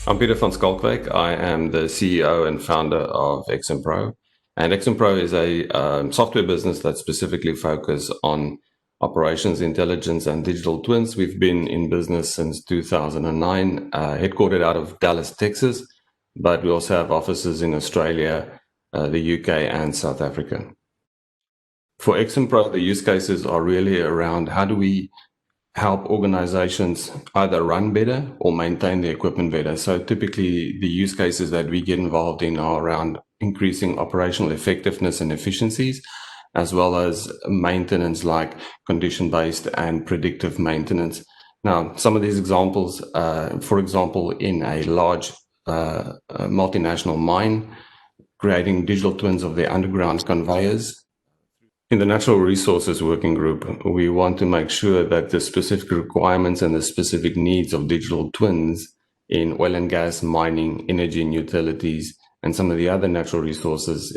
I'm Pieter van Schalkwyk. I am the CEO and founder of XMPRO. And XMPRO is a software business that specifically focuses on operations, intelligence, and digital twins. We've been in business since 2009, headquartered out of Dallas, Texas, but we also have offices in Australia, the UK, and South Africa. For XMPRO, the use cases are really around how do we help organizations either run better or maintain the equipment better. So typically the use cases that we get involved in are around increasing operational effectiveness and efficiencies, as well as maintenance like condition-based and predictive maintenance. Now, some of these examples, for example, in a large multinational mine, creating digital twins of their underground conveyors. In the Natural Resources Working Group, we want to make sure that the specific requirements and the specific needs of digital twins in oil and gas, mining, energy and utilities, and some of the other natural resources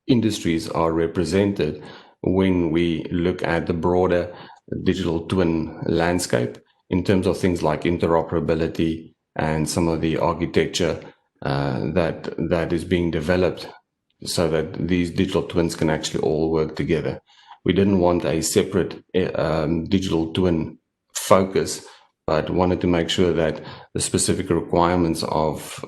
industries are represented when we look at the broader digital twin landscape in terms of things like interoperability and some of the architecture that is being developed so that these digital twins can actually all work together. We didn't want a separate digital twin focus, but wanted to make sure that the specific requirements of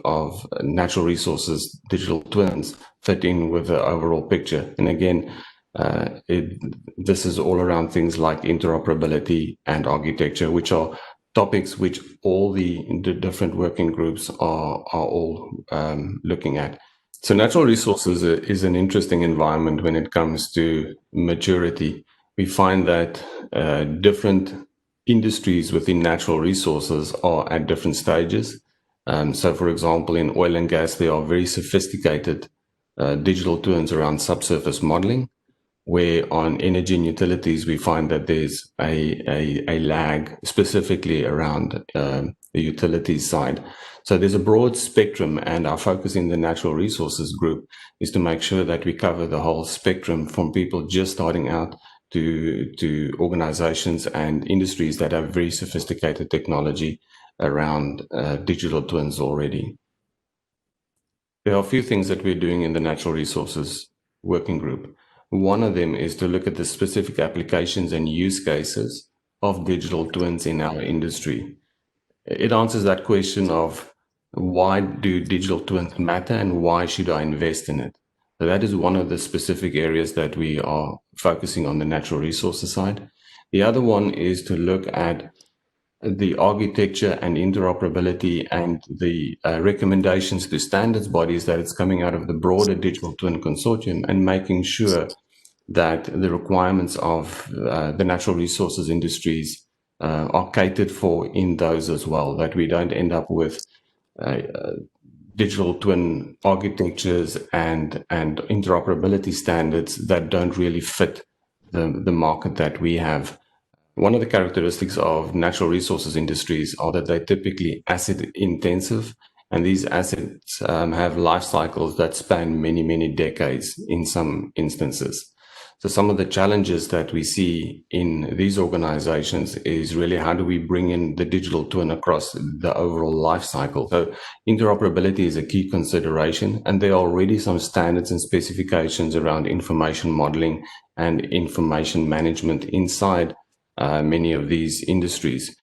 natural resources digital twins fit in with the overall picture. And again, this is all around things like interoperability and architecture, which are topics which all the different working groups are all looking at. So natural resources is an interesting environment when it comes to maturity. We find that different industries within natural resources are at different stages. So for example, in oil and gas, there are very sophisticated digital twins around subsurface modeling, where on energy and utilities, we find that there's a lag specifically around the utilities side. So there's a broad spectrum, and our focus in the Natural Resources Group is to make sure that we cover the whole spectrum from people just starting out to organizations and industries that have very sophisticated technology around digital twins already. There are a few things that we're doing in the Natural Resources Working Group. One of them is to look at the specific applications and use cases of digital twins in our industry. It answers that question of why do digital twins matter and why should I invest in it? So that is one of the specific areas that we are focusing on the natural resources side. The other one is to look at the architecture and interoperability and the recommendations to standards bodies that it's coming out of the broader Digital Twin Consortium, and making sure that the requirements of the natural resources industries are catered for in those as well, that we don't end up with digital twin architectures and interoperability standards that don't really fit the market that we have. One of the characteristics of natural resources industries are that they're typically asset intensive, and these assets have life cycles that span many, many decades in some instances. So some of the challenges that we see in these organizations is really how do we bring in the digital twin across the overall life cycle. So interoperability is a key consideration, and there are already some standards and specifications around information modeling and information management inside many of these industries.